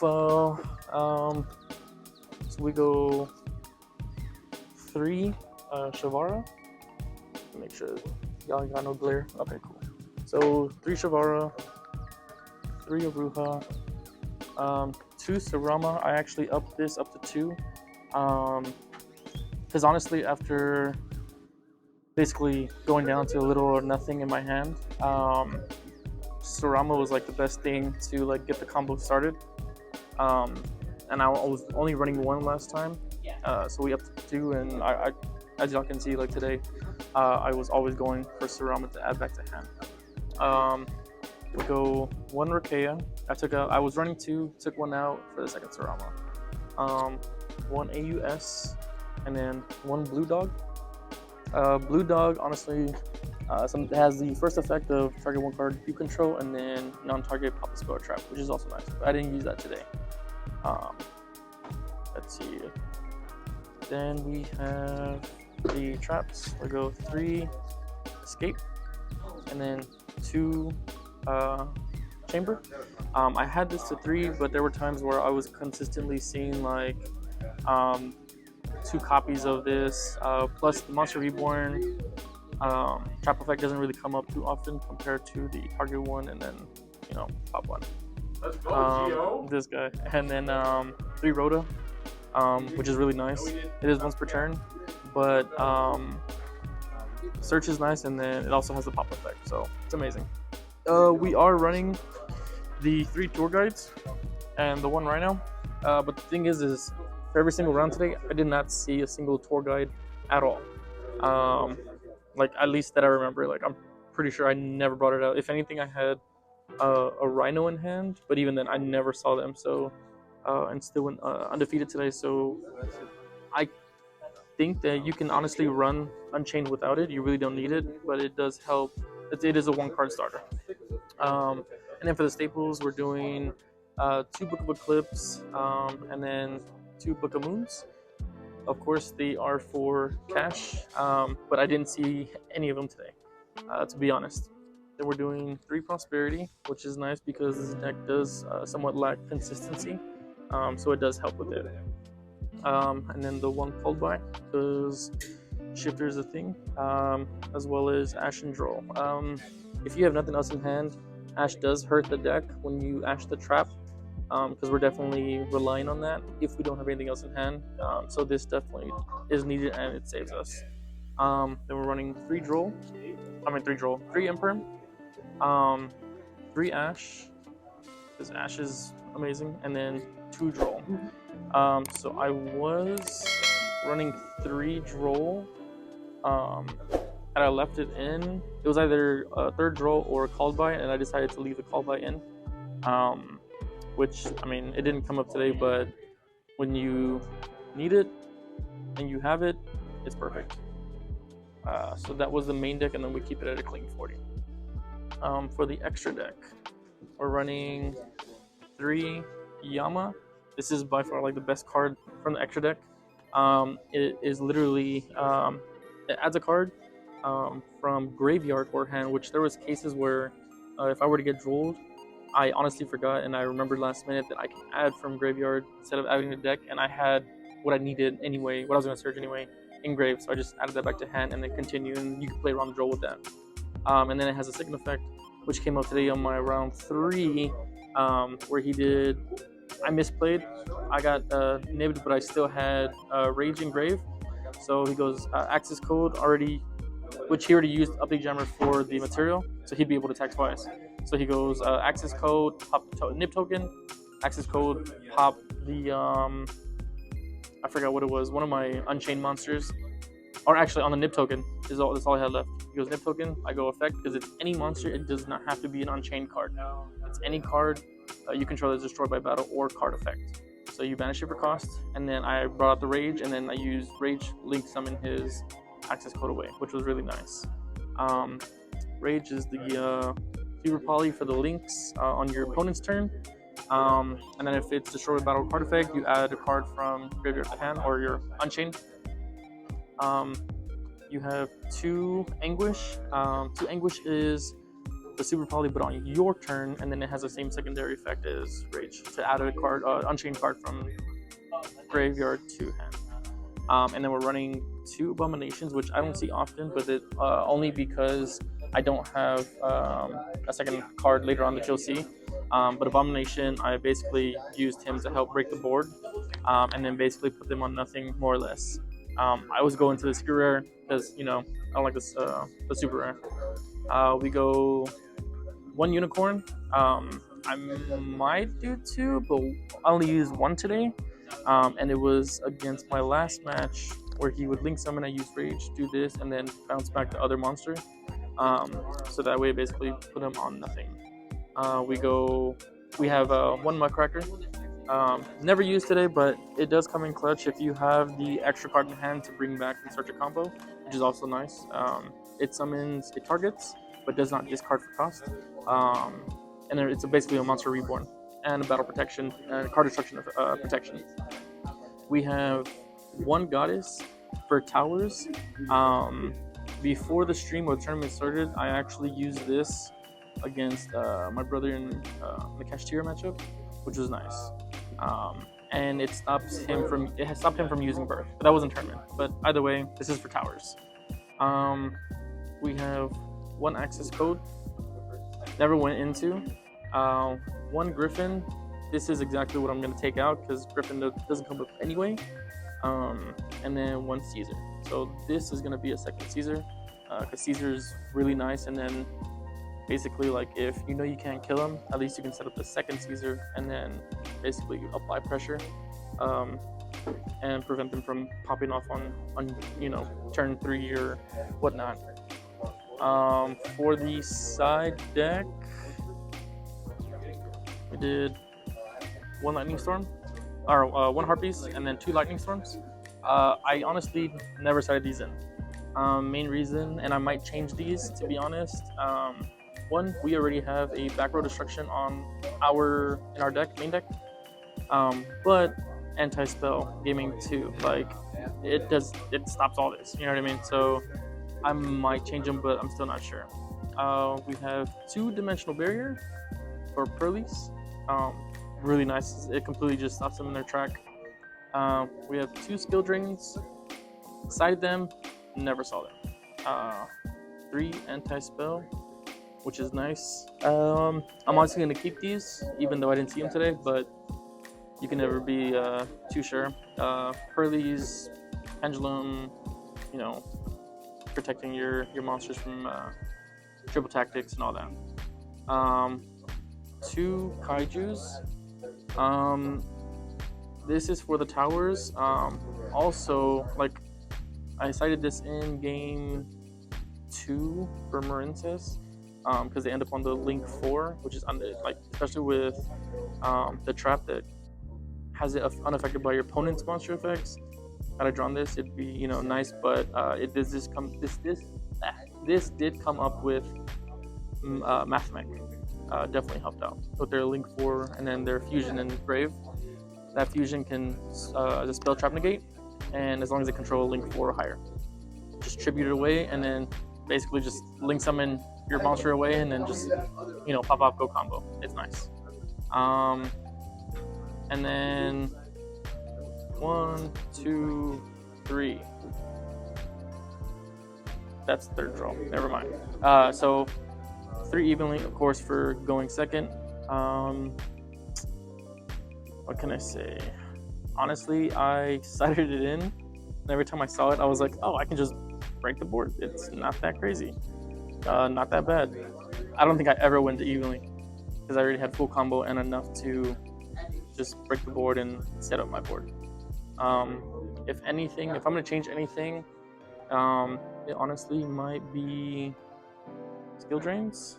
profile. So we go 3 Shavara. Make sure y'all got no glare. Okay, cool. So 3 Shavara, 3 Aruha, 2 Sarama. I actually upped this up to 2. Because honestly, after basically going down to a little or nothing in my hand, Sarama was like the best thing to like get the combo started. And I was only running 1 last time, so we upped to 2. And I as y'all can see, like today, I was always going for Sarama to add back to hand. We go 1 Rakea. I was running 2, took 1 out for the second Sarama. 1 AUS, and then 1 Blue Dog. Blue Dog, honestly, has the first effect of target 1 card you control, and then non-target pop a spell or trap, which is also nice. But I didn't use that today. Let's see. Then we have the traps. We go 3 Escape, and then 2 Chamber. I had this to 3, but there were times where I was consistently seeing like 2 copies of this, plus the Monster Reborn trap effect doesn't really come up too often compared to the target 1, and then pop 1. Let's go, Gio. This guy, and then 3 Rhoda, which is really nice. It is once per turn, but search is nice, and then it also has the pop effect, so it's amazing. We are running the 3 tour guides and the 1 Rhino, but the thing is for every single round today, I did not see a single tour guide at all. Like at least that I remember. Like I'm pretty sure I never brought it out. If anything, I had a Rhino in hand, but even then I never saw them. So and still went undefeated today. So I think that you can honestly run Unchained without it. You really don't need it, but it does help. It is a 1 card starter. And then for the staples, we're doing 2 Book of Eclipse, and then 2 Book of Moons. Of course, they are for cash, but I didn't see any of them today, to be honest. Then we're doing 3 Prosperity, which is nice because this deck does somewhat lack consistency, so it does help with it. And then the 1 Cold Buy, because Shifter is a thing, as well as Ash and Droll. If you have nothing else in hand, Ash does hurt the deck when you Ash the trap, because we're definitely relying on that if we don't have anything else in hand. So this definitely is needed, and it saves us. Then we're running 3 Imperm, 3 Ash, because Ash is amazing, and then 2 Droll. So I was running 3 Droll, and I left it in. It was either a 3rd Droll or a Called By, and I decided to leave the Called By in. Which, I mean, it didn't come up today, but when you need it and you have it, it's perfect. So that was the main deck, and then we keep it at a clean 40. For the extra deck, we're running 3 Yama. This is by far like the best card from the extra deck. It is literally, it adds a card from graveyard or hand, which there was cases where if I were to get drolled, I honestly forgot, and I remembered last minute that I can add from graveyard instead of adding the deck, and I had what I needed anyway, what I was going to search anyway, engraved, so I just added that back to hand and then continue, and you can play around the droll with that. And then it has a second effect, which came up today on my round 3, where he did, I misplayed, I got nibbed, but I still had Rage engraved, so he goes, Access Code already, which he already used Update Jammer for the material, so he'd be able to attack twice. So he goes, Access Code, pop Nib token, Access Code, pop the, I forgot what it was, one of my Unchained monsters, or actually on the Nib token, that's all I had left. He goes, Nib token, I go effect, because it's any monster, it does not have to be an Unchained card. It's any card you control that's destroyed by battle or card effect. So you banish it for cost, and then I brought out the Rage, and then I used Rage, Link summon his Access Code away, which was really nice. Rage is the Fever Poly for the links on your opponent's turn, and then if it's destroyed by battle card effect, you add a card from graveyard to hand or your Unchained. You have 2 Anguish. 2 Anguish is the Super Poly, but on your turn, and then it has the same secondary effect as Rage to add a card, Unchained card from graveyard to hand. And then we're running 2 Abominations, which I don't see often, but it only because I don't have a second card later on that you'll see. But Abomination, I basically used him to help break the board, and then basically put them on nothing, more or less. I was going to the super rare because, you know, I don't like this, the super rare. We go 1 unicorn. I might do 2, but I only used 1 today. And it was against my last match where he would link summon, I use Rage, do this, and then bounce back the other monster. So that way, basically put him on nothing. We have 1 Muckracker. Never used today, but it does come in clutch if you have the extra card in hand to bring back and start your combo, which is also nice. It summons, it targets, but does not discard for cost. And then it's basically a monster reborn and a battle protection and card destruction protection. We have 1 goddess for towers. Before the stream or the tournament started, I actually used this against my brother in the cashier matchup, which was nice. And it has stopped him from using birth. But that wasn't tournament. But either way, this is for towers. We have 1 access code. Never went into. 1 Griffin. This is exactly what I'm going to take out because Griffin doesn't come up anyway. And then 1 Caesar. So this is going to be a second Caesar because Caesar's really nice. And then basically, like, if you know you can't kill him, at least you can set up the second Caesar and then basically apply pressure and prevent them from popping off on you know, turn 3 or whatnot. For the side deck, we did 1 Lightning Storm, or 1 Harpies, and then 2 Lightning Storms. I honestly never sided these in. Main reason, and I might change these to be honest. 1, we already have a back row destruction on in our deck, main deck. But anti-spell gaming 2, like it stops all this. You know what I mean? So I might change them, but I'm still not sure. We have 2 Dimensional Barrier for Pearlies. Really nice. It completely just stops them in their track. We have 2 Skill Drains. Sided them, never saw them. 3 Anti-Spell, which is nice. I'm honestly going to keep these, even though I didn't see them today, but you can never be too sure. Pearlies, Pendulum, you know, protecting your monsters from triple tactics and all that. 2 Kaijus. This is for the towers. Also, like, I cited this in game 2 for Marinces, because they end up on the Link 4, which is like, especially with the trap that has it unaffected by your opponent's monster effects. Had I drawn this, it'd be, you know, nice, but this did come up with Mathmech. Definitely helped out with their Link 4 and then their Fusion and Grave. That Fusion can as a spell trap negate, and as long as they control Link 4 or higher, just tribute it away, and then basically just link summon your monster away, and then just, you know, pop go combo. It's nice. And then 1, 2, 3. That's the third draw. Never mind. So 3 evenly, of course, for going second. What can I say? Honestly, I sided it in, and every time I saw it, I was like, oh, I can just break the board. It's not that crazy. Not that bad. I don't think I ever went to evenly because I already had full combo and enough to just break the board and set up my board. If anything, if I'm going to change anything, it honestly might be skill drains.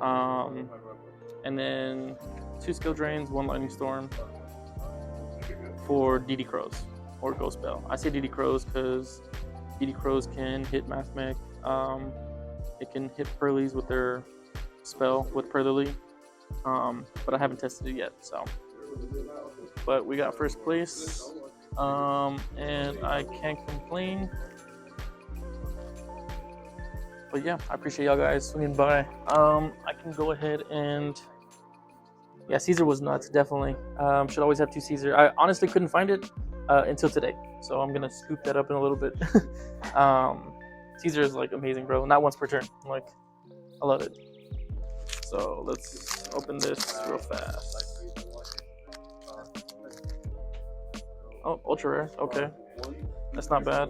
And then 2 skill drains, 1 lightning storm for DD Crows or Ghost Bell. I say DD Crows because DD Crows can hit Mathmech. It can hit Pearlies with their spell with Pearly. But I haven't tested it yet, so. But we got first place, and I can't complain. But yeah, I appreciate y'all guys swinging by. I can go ahead and yeah, Caesar was nuts, definitely. Should always have 2 Caesar. I honestly couldn't find it until today, so I'm gonna scoop that up in a little bit. Caesar is like amazing, bro. Not once per turn. Like, I love it. So let's open this real fast. Oh, ultra rare. Okay, that's not bad.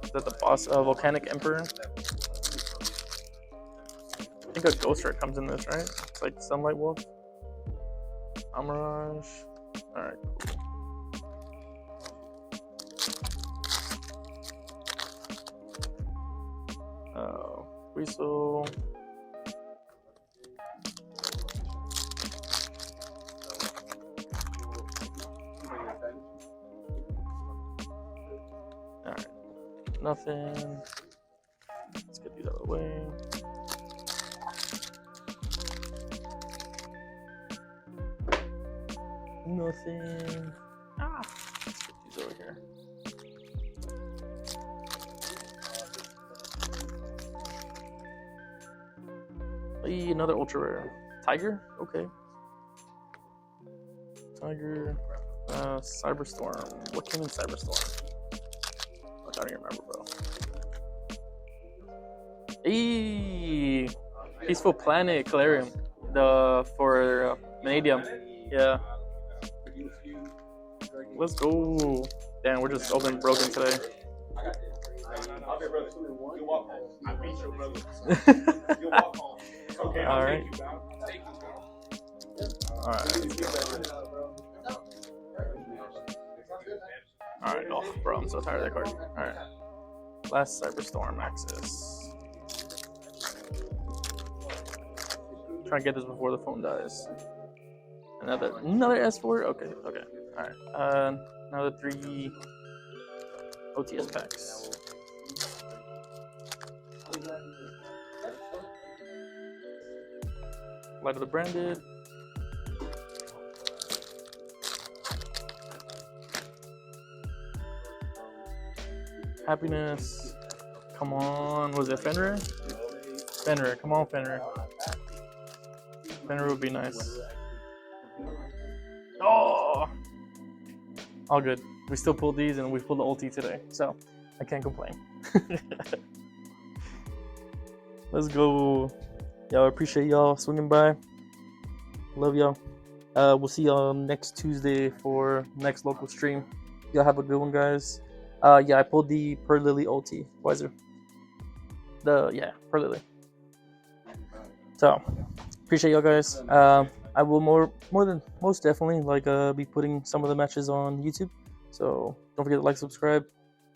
Is that the boss? Volcanic Emperor. I think a Ghost Rat comes in this, right? It's like Sunlight Wolf. Amirage. Alright, cool. Weasel. Alright. Nothing. Let's get these out of the way. Nothing. Let's get these over here. Hey, another ultra rare. Tiger? Okay. Tiger. Cyberstorm. What came in Cyberstorm? I don't even remember, bro. Hey! Peaceful Planet Calarium. For Vanadium. Yeah. Let's go. Damn, we're just open broken today. Alright. Alright, oh, bro, I'm so tired of that card. Alright. Last Cyberstorm access. Try and get this before the phone dies. Another S4? Okay. Alright. Another 3 OTS packs. Light of the Branded. Happiness. Come on. Was it Fenrir? Fenrir. Come on, Fenrir. Fenrir would be nice. Oh! All good. We still pulled these and we pulled the ulti today, so I can't complain. Let's go. Y'all, appreciate y'all swinging by. Love y'all. We'll see y'all next Tuesday for next local stream. Y'all have a good one, guys. Yeah, I pulled the Per Lily ulti. Wiser. Per Lily. So, appreciate y'all guys. I will most definitely be putting some of the matches on YouTube. So don't forget to like, subscribe,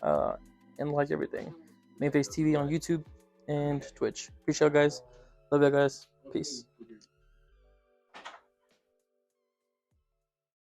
and like everything. Mainface TV on YouTube and Twitch. Appreciate y'all guys. Love y'all guys. Peace.